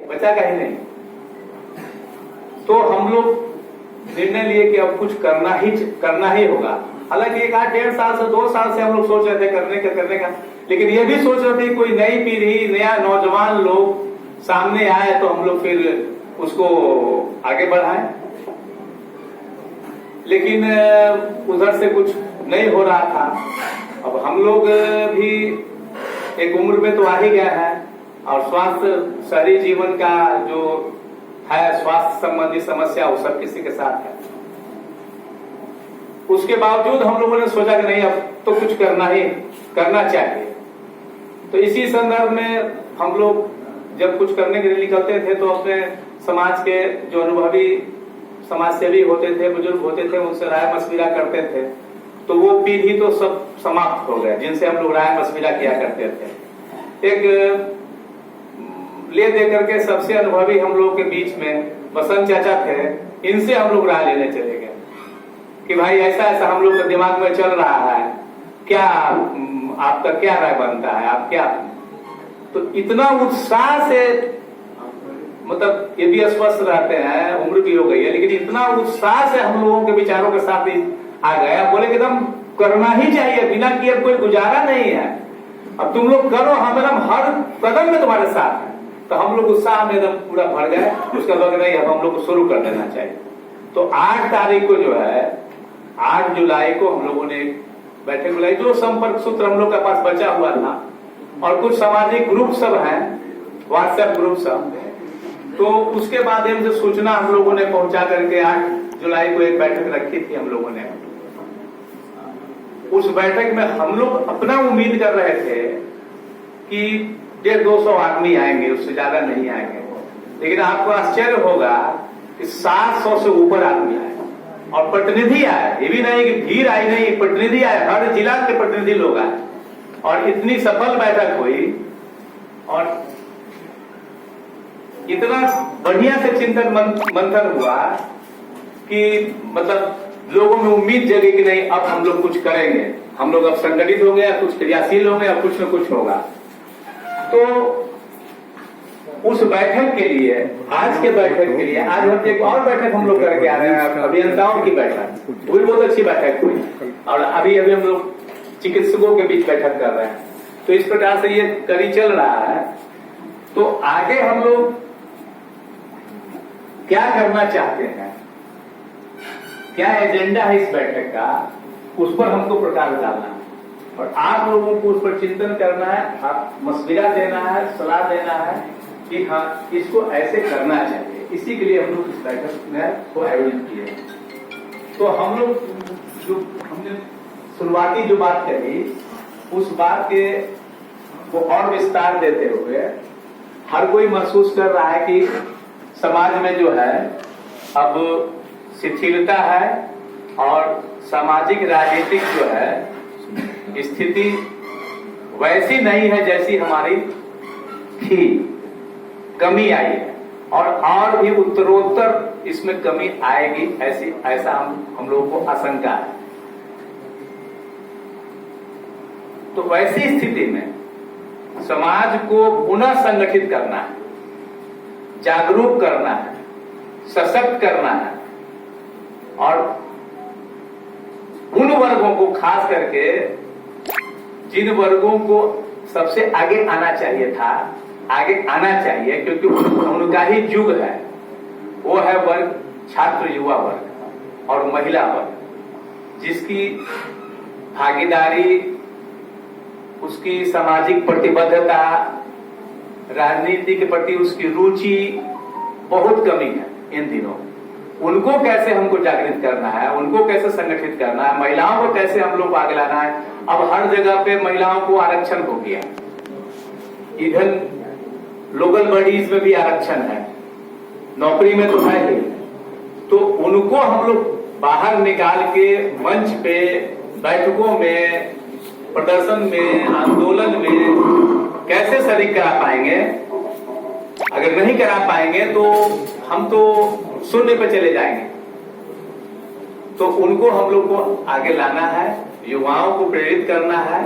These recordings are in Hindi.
बचा का ही नहीं। तो हम लोग निर्णय लिए कि अब कुछ करना ही होगा। हालांकि 1-1.5 साल से 2 साल से हम लोग सोच रहे थे करने का, लेकिन ये भी सोच रहे थे कोई नई पीढ़ी, नया नौजवान लोग सामने आए तो हम लोग फिर उसको आगे बढ़ाएं। लेकिन उधर से कुछ नहीं हो रहा था। अब हम लोग भी एक उम्र में तो आ ही गया है, और स्वास्थ्य शहरी जीवन का जो है स्वास्थ्य संबंधी समस्या वो सब किसी के साथ है। उसके बावजूद हम लोगों ने सोचा कि नहीं, अब तो कुछ करना चाहिए। तो इसी संदर्भ में हम लोग जब कुछ करने के लिए निकलते थे तो अपने समाज के जो अनुभवी समाजसेवी होते थे, बुजुर्ग होते थे, उनसे राय मशविरा करते थे। तो वो पीढ़ी तो सब समाप्त हो गए जिनसे हम लोग राय मशविरा किया करते थे। एक ले दे करके सबसे अनुभवी हम लोग के बीच में बसंत चाचा थे, इनसे हम लोग राय लेने चले गए कि भाई ऐसा ऐसा हम लोग के दिमाग में चल रहा है, क्या आपका क्या राय बनता है, आप क्या। तो इतना उत्साह से, मतलब ये भी अस्वस्थ रहते हैं, उम्र भी हो गई है, लेकिन इतना उत्साह से हम लोगों के विचारों के साथ आ गया। बोले कि एकदम करना ही चाहिए, बिना किए कोई गुजारा नहीं है, अब तुम लोग करो, हम हर कदम में तुम्हारे साथ हैं। तो हम लोग उत्साह में एकदम पूरा भर गए। उसके बाद नहीं, अब हम लोग को शुरू कर देना चाहिए। तो 8 तारीख को जो है, 8 जुलाई को हम लोगों ने बैठक बुलाई। जो संपर्क सूत्र हम लोग के पास बचा हुआ था, और कुछ सामाजिक ग्रुप सब हैं, व्हाट्सएप ग्रुप सब, तो उसके माध्यम से सूचना हम लोगों ने पहुंचा करके 8 जुलाई को एक बैठक रखी थी हम लोगों ने। उस बैठक में हम लोग अपना उम्मीद कर रहे थे कि 150-200 आदमी आएंगे, उससे ज्यादा नहीं आएंगे। लेकिन आपको आश्चर्य होगा कि 700 से ऊपर आदमी आए, और प्रतिनिधि आए। ये भी नहीं कि भीड़ आई, नहीं, प्रतिनिधि आए, हर जिला के प्रतिनिधि लोग आए, और इतनी सफल बैठक हुई, और इतना बढ़िया से चिंतन मंथन हुआ कि मतलब लोगों में उम्मीद जगी कि नहीं, अब हम लोग कुछ करेंगे, हम लोग अब संगठित हो गए, कुछ क्रियाशील हो गए, अब कुछ न कुछ होगा। तो उस बैठक के लिए, आज के बैठक के लिए, आज हम एक और बैठक हम लोग करके आ रहे हैं, अभियंताओं की बैठक। वो भी बहुत अच्छी बैठक हुई, और अभी हम लोग चिकित्सकों के बीच बैठक कर रहे हैं। तो इस प्रकार से ये कड़ी चल रहा है। तो आगे हम लोग क्या करना चाहते हैं, क्या एजेंडा है इस बैठक का, उस पर हमको प्रकाश डालना है, और आप लोगों को उस पर चिंतन करना है, आप मशविरा देना है, सलाह देना है कि हाँ, इसको ऐसे करना चाहिए। इसी के लिए हम लोग इस बैठक में को आयोजित किए। तो हम लोग जो हमने शुरुआती जो बात कही, उस बात के वो और विस्तार देते हुए हर कोई महसूस कर रहा है कि समाज में जो है अब शिथिलता है, और सामाजिक राजनीतिक जो है स्थिति वैसी नहीं है जैसी हमारी थी, कमी आई है, और भी उत्तरोत्तर इसमें कमी आएगी, ऐसा हम लोगों को आशंका है। तो वैसी स्थिति में समाज को पुनः संगठित करना है, जागरूक करना है, सशक्त करना है, और उन वर्गों को, खास करके जिन वर्गों को सबसे आगे आना चाहिए था, आगे आना चाहिए, क्योंकि उनका ही युग है, वो है वर्ग छात्र युवा वर्ग और महिला वर्ग, जिसकी भागीदारी, उसकी सामाजिक प्रतिबद्धता, राजनीति के प्रति उसकी रुचि बहुत कमी है इन दिनों। उनको कैसे हमको जागृत करना है, उनको कैसे संगठित करना है, महिलाओं को कैसे हम लोग आगे लाना है। अब हर जगह पे महिलाओं को आरक्षण हो गया, इधर लोकल बॉडीज में भी आरक्षण है, नौकरी में तो है ही। तो उनको हम लोग बाहर निकाल के मंच पे, बैठकों में, प्रदर्शन में, आंदोलन में कैसे शरीक करा पाएंगे। अगर नहीं करा पाएंगे तो हम तो शून्य पे चले जाएंगे। तो उनको हम लोग को आगे लाना है, युवाओं को प्रेरित करना है,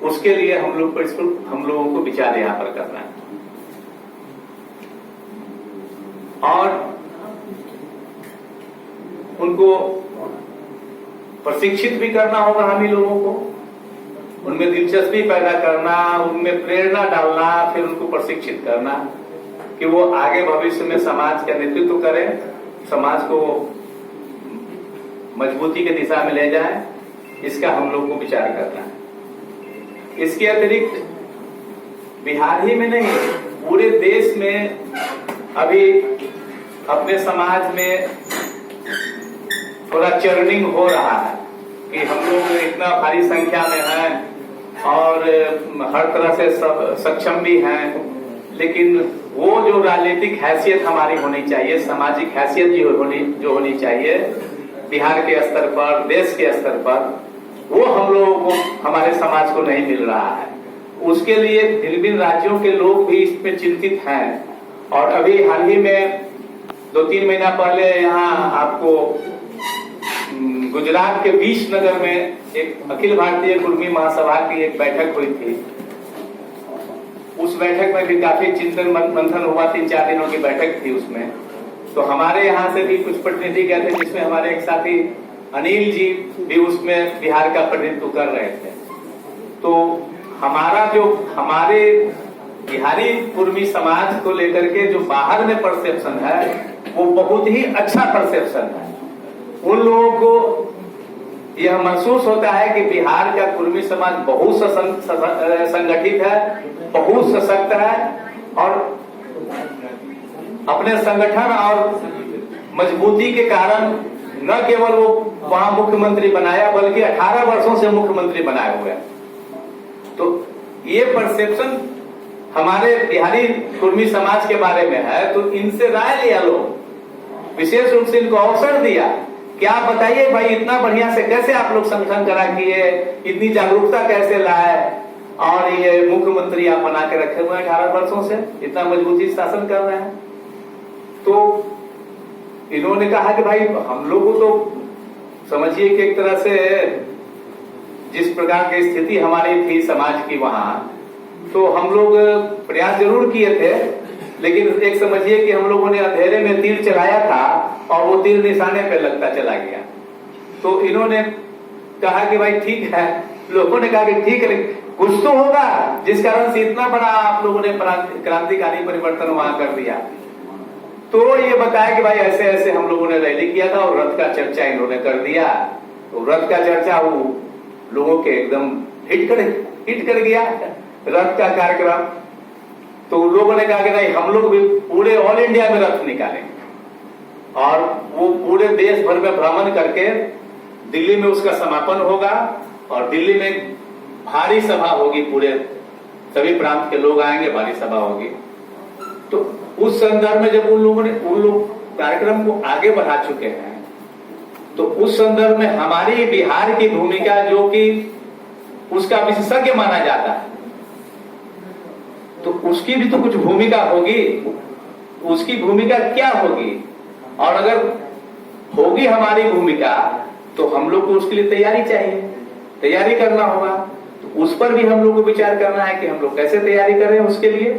उसके लिए हम लोगों को विचार यहाँ पर करना है। और उनको प्रशिक्षित भी करना होगा हम ही लोगों को, उनमें दिलचस्पी पैदा करना, उनमें प्रेरणा डालना, फिर उनको प्रशिक्षित करना कि वो आगे भविष्य में समाज का नेतृत्व करें, समाज को मजबूती की दिशा में ले जाएं। इसका हम लोग को विचार करना है। इसके अतिरिक्त बिहार ही में नहीं, पूरे देश में अभी अपने समाज में थोड़ा चर्निंग हो रहा है कि हम लोग इतना भारी संख्या में हैं और हर तरह से सक्षम भी हैं, लेकिन वो जो राजनीतिक हैसियत हमारी होनी चाहिए, सामाजिक हैसियत जो होनी चाहिए बिहार के स्तर पर, देश के स्तर पर, वो हम लोगों को, हमारे समाज को नहीं मिल रहा है। उसके लिए भिन्न भिन्न राज्यों के लोग भी इसमें चिंतित हैं। और अभी हाल ही में 2-3 महीना पहले यहाँ आपको गुजरात के विसनगर में एक अखिल भारतीय कुर्मी महासभा की एक बैठक हुई थी। उस बैठक में भी काफी चिंतन मंथन हुआ, 3-4 दिनों की बैठक थी उसमें। तो हमारे यहाँ से भी कुछ प्रतिनिधि गए थे, जिसमें हमारे एक साथी अनिल जी भी उसमें बिहार का प्रतिनिधित्व कर रहे थे। तो हमारे बिहारी कुर्मी समाज को लेकर के जो बाहर में परसेप्शन है वो बहुत ही अच्छा परसेप्शन है। उन लोगों को यह महसूस होता है कि बिहार का कुर्मी समाज बहुत संगठित है, बहुत सशक्त है और अपने संगठन और मजबूती के कारण न केवल वो वहां मुख्यमंत्री बनाया बल्कि 18 वर्षों से मुख्यमंत्री बनाए हुए। तो ये परसेप्शन हमारे बिहारी कुर्मी समाज के बारे में है। तो इनसे राय लिया लोग, विशेष रूप से इनको अवसर दिया कि आप बताइए भाई, इतना बढ़िया से कैसे आप लोग संगठन करा किए, इतनी जागरूकता कैसे लाए और ये मुख्यमंत्री आप बना के रखे हुए हैं 18 वर्षों से, इतना मजबूती शासन कर रहे हैं। तो इन्होंने कहा कि भाई हम लोग को तो समझिए कि एक तरह से जिस प्रकार की स्थिति हमारी थी समाज की वहां, तो हम लोग प्रयास जरूर किए थे, लेकिन एक समझिए कि हम लोगों ने अंधेरे में तीर चलाया था और वो तीर निशाने पे लगता चला गया। तो इन्होंने कहा कि भाई ठीक है, लोगों ने कहा कि ठीक है, कुछ तो होगा जिस कारण से इतना बड़ा आप लोगों ने क्रांतिकारी परिवर्तन वहां कर दिया। तो ये बताया कि भाई ऐसे ऐसे हम लोगों ने रैली किया था और रथ का चर्चा इन्होंने कर दिया। तो रथ का चर्चा वो लोगों के एकदम हिट कर गया, रथ का कार्यक्रम। तो लोगों ने कहा कि नहीं, हम लोग भी पूरे ऑल इंडिया में रथ निकालेंगे और वो पूरे देश भर में भ्रमण करके दिल्ली में उसका समापन होगा और दिल्ली में भारी सभा होगी, पूरे सभी प्रांत के लोग आएंगे, भारी सभा होगी। तो उस संदर्भ में जब उन लोग कार्यक्रम को आगे बढ़ा चुके हैं, तो उस संदर्भ में हमारी बिहार की भूमिका, जो कि उसका विशेषज्ञ माना जाता है, तो उसकी भी तो कुछ भूमिका होगी। उसकी भूमिका क्या होगी? और अगर होगी हमारी भूमिका, तो हम लोग को उसके लिए तैयारी चाहिए, तैयारी करना होगा। तो उस पर भी हम लोग को विचार करना है कि हम लोग कैसे तैयारी करें उसके लिए।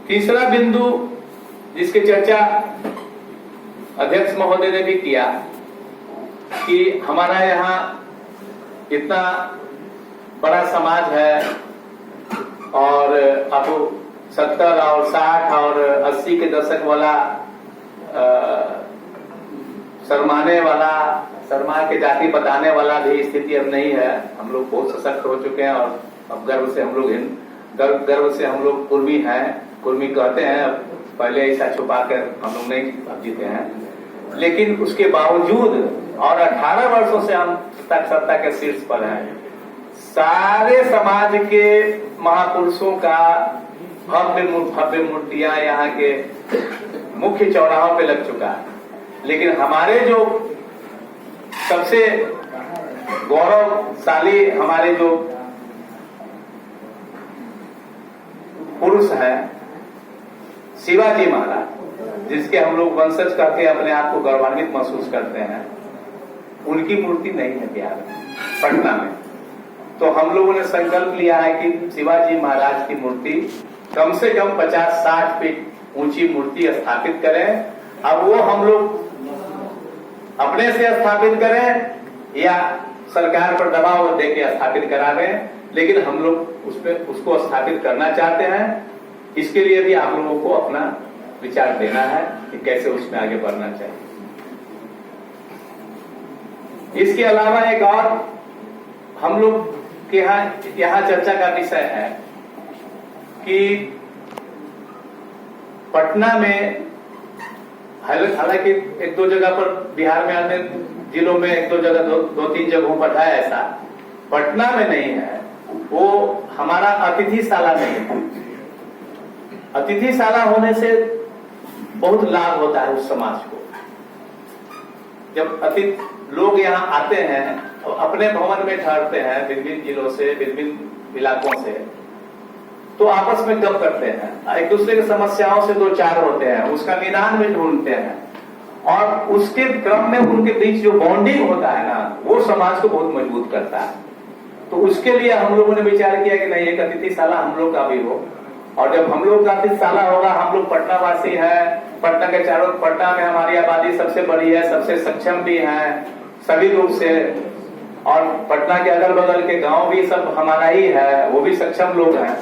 तीसरा बिंदु जिसकी चर्चा अध्यक्ष महोदय ने भी किया कि हमारा यहाँ इतना बड़ा समाज है और अब 70 और 60 और 80 के दशक वाला शर्मा के जाति बताने वाला भी स्थिति अब नहीं है। हम लोग बहुत सशक्त हो चुके हैं और अब गर्व से हम लोग कुर्मी हैं, कुर्मी कहते हैं। पहले ऐसा छुपा कर हम लोग नहीं जीते हैं, लेकिन उसके बावजूद और 18 वर्षों से हम सत्ता के शीर्ष पर हैं। सारे समाज के महापुरुषों का भव्य मूर्तियां यहाँ के मुख्य चौराहों पे लग चुका है, लेकिन हमारे जो सबसे गौरवशाली हमारे जो पुरुष हैं, शिवाजी महाराज, जिसके हम लोग वंशज करके अपने आप को गौरवान्वित महसूस करते हैं, उनकी मूर्ति नहीं है बिहार में, पटना में। तो हम लोगों ने संकल्प लिया है कि शिवाजी महाराज की मूर्ति कम से कम 50-60 फीट ऊंची मूर्ति स्थापित करें। अब वो हम लोग अपने से स्थापित करें या सरकार पर दबाव देके स्थापित करा दें, लेकिन हम लोग उसको स्थापित करना चाहते हैं। इसके लिए भी आप लोगों को अपना विचार देना है कि कैसे उसमें आगे बढ़ना चाहिए। इसके अलावा एक और हम लोग के यहाँ चर्चा का विषय है कि पटना में हालांकि एक दो जगह पर बिहार में अन्य जिलों में एक दो जगह दो तीन जगहों पर है ऐसा, पटना में नहीं है। वो हमारा अतिथिशाला नहीं है। अतिथिशाला होने से बहुत लाभ होता है उस समाज को। जब अतिथि लोग यहाँ आते हैं और अपने भवन में ठहरते हैं विभिन्न जिलों से, विभिन्न इलाकों से, तो आपस में गप करते हैं, एक दूसरे की समस्याओं से दो चार होते हैं, उसका निदान भी ढूंढते हैं, और उसके क्रम में उनके बीच जो बॉन्डिंग होता है ना, वो समाज को बहुत मजबूत करता है। तो उसके लिए हम लोगों ने विचार किया कि नहीं, एक अतिथिशाला हम लोग का भी हो। और जब हम लोग का अतिथिशाला होगा, हम लोग पटना वासी हैं, पटना के चारों, पटना में हमारी आबादी सबसे बड़ी है, सबसे सक्षम भी है सभी रूप से, और पटना के अगल बगल के गांव भी सब हमारा ही है, वो भी सक्षम लोग हैं।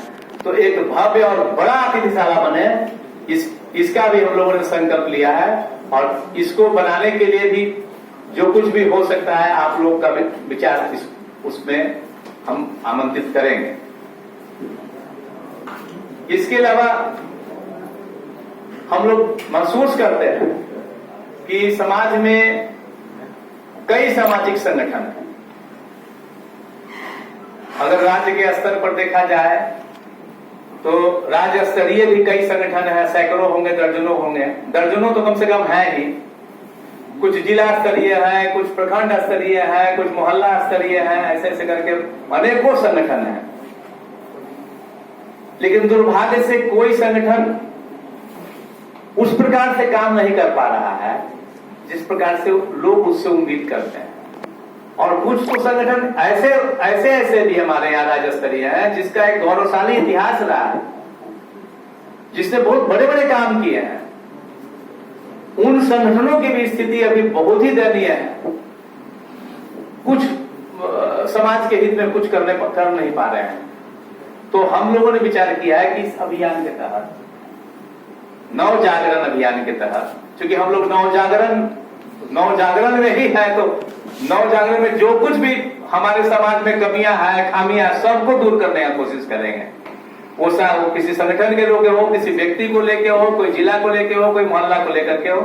तो एक भव्य और बड़ा अतिथिशाला बने, इसका भी हम लोगों ने संकल्प लिया है। और इसको बनाने के लिए भी जो कुछ भी हो सकता है आप लोग का विचार उसमें हम आमंत्रित करेंगे। इसके अलावा हम लोग महसूस करते हैं कि समाज में कई सामाजिक संगठन हैं। अगर राज्य के स्तर पर देखा जाए तो राज्य स्तरीय भी कई संगठन है, सैकड़ों होंगे, दर्जनों होंगे, दर्जनों तो कम से कम है ही। कुछ जिला स्तरीय है, कुछ प्रखंड स्तरीय है, कुछ मोहल्ला स्तरीय है, ऐसे ऐसे करके अनेकों संगठन है। लेकिन दुर्भाग्य से कोई संगठन उस प्रकार से काम नहीं कर पा रहा है जिस प्रकार से लोग उससे उम्मीद करते हैं। और कुछ तो संगठन ऐसे भी हमारे यहाँ राज्य स्तरीय है जिसका एक गौरवशाली इतिहास रहा है, जिसने बहुत बड़े बड़े काम किए हैं। उन संगठनों की भी स्थिति अभी बहुत ही दयनीय है। कुछ समाज के हित में कुछ कर नहीं पा रहे हैं। तो हम लोगों ने विचार किया है कि इस अभियान के तहत, नव जागरण अभियान के तहत, क्योंकि हम लोग नव जागरण में ही है, तो नव जागरण में जो कुछ भी हमारे समाज में कमियां हैं, खामियां, सबको दूर करने की कोशिश करेंगे। वो किसी संगठन के लोग हो, किसी व्यक्ति को लेके हो, कोई जिला को लेके हो, कोई मोहल्ला को लेकर के हो।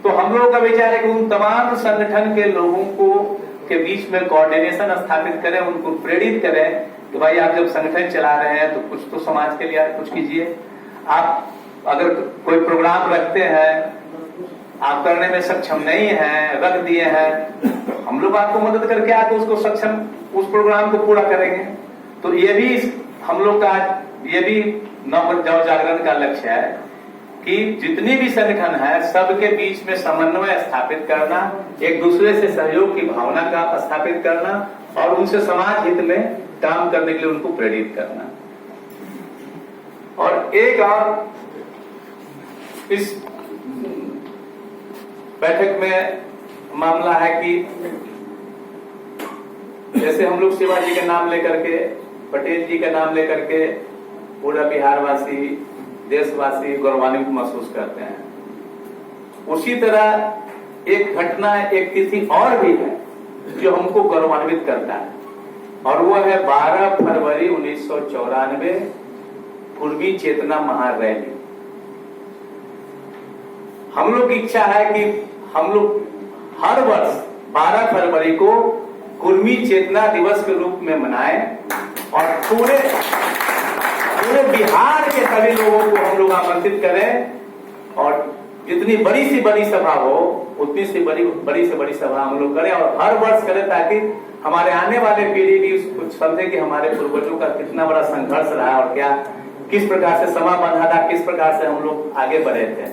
तो हम लोगों का विचार है कि उन तमाम संगठन के लोगों को के बीच में कोऑर्डिनेशन स्थापित करें, उनको प्रेरित करें कि भाई आप जब संगठन चला रहे हैं तो कुछ तो समाज के लिए कुछ कीजिए। आप अगर कोई प्रोग्राम रखते हैं, आप करने में सक्षम नहीं है, रख दिए हैं, तो हम लोग आपको मदद करके आके उसको सक्षम, उस प्रोग्राम को पूरा करेंगे। तो ये भी हम लोग का, ये भी नव जागरण का लक्ष्य है कि जितनी भी संगठन है सबके बीच में समन्वय स्थापित करना, एक दूसरे से सहयोग की भावना का स्थापित करना, और उनसे समाज हित में काम करने के लिए उनको प्रेरित करना। और एक और इस बैठक में मामला है कि जैसे हम लोग शिवाजी का नाम लेकर के, पटेल जी का नाम लेकर के पूरा बिहारवासी, देशवासी गौरवान्वित महसूस करते हैं, उसी तरह एक घटना, एक तिथि और भी है जो हमको गौरवान्वित करता है, और वो है 12 फरवरी 1994 कुर्मी चेतना महारैली। हम लोग की इच्छा है कि हम लोग हर वर्ष 12 फरवरी को कुर्मी चेतना दिवस के रूप में मनाएं, और पूरे बिहार के सभी लोगों को हम लोग आमंत्रित करें, और जितनी बड़ी से बड़ी सभा हो उतनी सी बड़ी से बड़ी सभा हम लोग करें, और हर वर्ष करें, ताकि हमारे आने वाले पीढ़ी भी कुछ समझे कि हमारे पूर्वजों का कितना बड़ा संघर्ष रहा और क्या, किस प्रकार से समा बंधा था, किस प्रकार से हम लोग आगे बढ़े थे।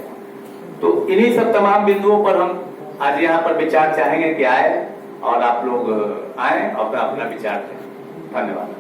तो इन्हीं सब तमाम बिंदुओं पर हम आज यहाँ पर विचार चाहेंगे कि आए, और आप लोग आए और अपना विचार दें। धन्यवाद।